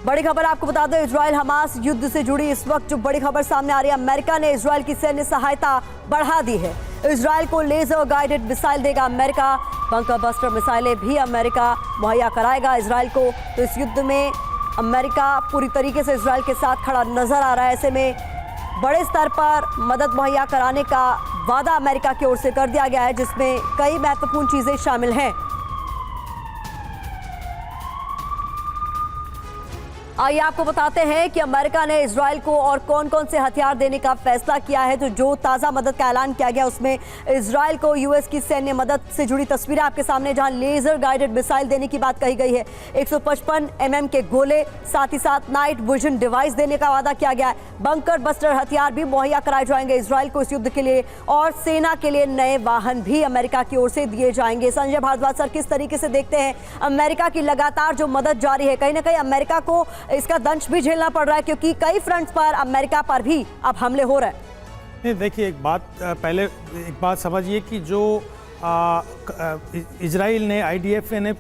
बड़ी खबर आपको बता दें, इजराइल हमास युद्ध से जुड़ी इस वक्त जो बड़ी खबर सामने आ रही है, अमेरिका ने इजराइल की सैन्य सहायता बढ़ा दी है। इजराइल को लेजर गाइडेड मिसाइल देगा अमेरिका, बंकर बस्टर मिसाइलें भी अमेरिका मुहैया कराएगा इजराइल को। तो इस युद्ध में अमेरिका पूरी तरीके से इजराइल के साथ खड़ा नजर आ रहा है। ऐसे में बड़े स्तर पर मदद मुहैया कराने का वादा अमेरिका की ओर से कर दिया गया है, जिसमें कई महत्वपूर्ण चीजें शामिल हैं। आइए आपको बताते हैं कि अमेरिका ने इजराइल को और कौन कौन से हथियार देने का फैसला किया है। तो जो ताज़ा मदद का ऐलान किया गया उसमें इजराइल को यूएस की सैन्य मदद से जुड़ी तस्वीरें आपके सामने, जहां लेजर गाइडेड मिसाइल देने की बात कही गई है। 155 mm के गोले, साथ ही साथ नाइट विजन डिवाइस देने का वादा किया गया है। बंकर बस्टर हथियार भी मुहैया कराए जाएंगे इजराइल को इस युद्ध के लिए, और सेना के लिए नए वाहन भी अमेरिका की ओर से दिए जाएंगे। संजय भारद्वाज सर, किस तरीके से देखते हैं अमेरिका की लगातार जो मदद जारी है, कहीं ना कहीं अमेरिका को इसका दंश भी झेलना पड़ रहा है, क्योंकि कई फ्रंट्स पर अमेरिका पर भी अब हमले हो रहे हैं। नहीं, देखिए पहले एक बात समझिए कि जो इजराइल ने, आईडीएफ ने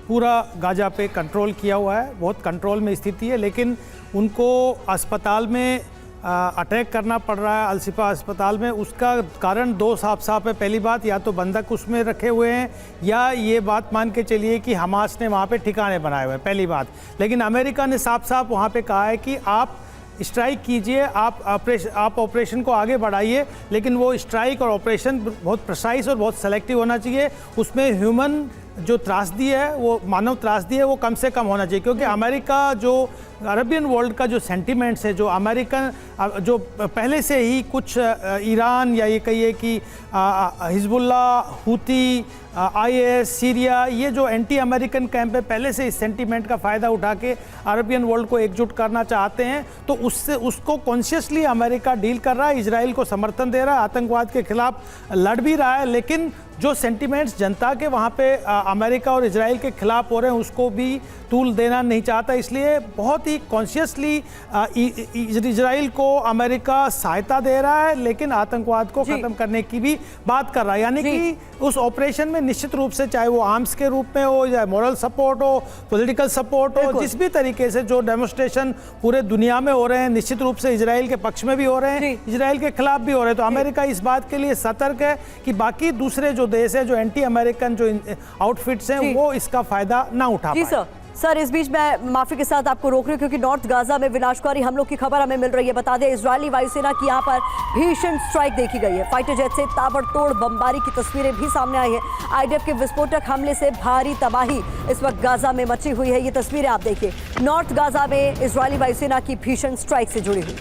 पूरा गाजा पे कंट्रोल किया हुआ है, बहुत कंट्रोल में स्थिति है, लेकिन उनको अस्पताल में अटैक करना पड़ रहा है, अलशिफा अस्पताल में। उसका कारण दो साफ है। पहली बात, या तो बंधक उसमें रखे हुए हैं, या ये बात मान के चलिए कि हमास ने वहाँ पे ठिकाने बनाए हुए हैं, पहली बात। लेकिन अमेरिका ने साफ वहाँ पे कहा है कि आप स्ट्राइक कीजिए, आप ऑपरेशन को आगे बढ़ाइए, लेकिन वो स्ट्राइक और ऑपरेशन बहुत प्रिसाइज और बहुत सेलेक्टिव होना चाहिए। उसमें ह्यूमन जो त्रासदी है, वो मानव त्रासदी है, वो कम से कम होना चाहिए। क्योंकि अमेरिका जो अरबियन वर्ल्ड का जो सेंटिमेंट्स है, जो अमेरिकन जो पहले से ही कुछ ईरान, या ये कहिए कि हिजबुल्ला, हूती, आईएस, सीरिया, ये जो एंटी अमेरिकन कैंप है, पहले से इस सेंटीमेंट का फ़ायदा उठा के अरबियन वर्ल्ड को एकजुट करना चाहते हैं। तो उसको कॉन्शियसली अमेरिका डील कर रहा है, इजराइल को समर्थन दे रहा है, आतंकवाद के खिलाफ लड़ भी रहा है। लेकिन जो सेंटिमेंट्स जनता के वहाँ पे अमेरिका और इजराइल के खिलाफ हो रहे हैं, उसको भी तूल देना नहीं चाहता। इसलिए बहुत ही कॉन्शियसली इजराइल को अमेरिका सहायता दे रहा है, लेकिन आतंकवाद को ख़त्म करने की भी बात कर रहा है। यानी कि उस ऑपरेशन में निश्चित रूप से, चाहे वो आर्म्स के रूप में हो, या मॉरल सपोर्ट हो, पॉलिटिकल सपोर्ट हो, जिस भी तरीके से जो डेमोन्स्ट्रेशन पूरे दुनिया में हो रहे हैं, निश्चित रूप से इजराइल के पक्ष में भी हो रहे हैं, इजराइल के खिलाफ भी हो रहे हैं। तो अमेरिका इस बात के लिए सतर्क है कि बाकी दूसरे जो देश है, जो एंटी अमेरिकन जो आउटफिट्स हैं, वो इसका फायदा ना उठा पाए। सर, इस बीच मैं माफी के साथ आपको रोक रही हूं, क्योंकि नॉर्थ गाजा में विनाशकारी हमलों की खबर हमें मिल रही है। बता दें, इजरायली वायुसेना की यहां पर भीषण स्ट्राइक देखी गई है। फाइटर जेट से ताबड़तोड़ बमबारी की तस्वीरें भी सामने आई है। आईडीएफ के विस्फोटक हमले से भारी तबाही इस वक्त गाजा में मची हुई है। ये तस्वीरें आप देखिए, नॉर्थ गाजा में इजरायली वायुसेना की भीषण स्ट्राइक से जुड़ी हुई।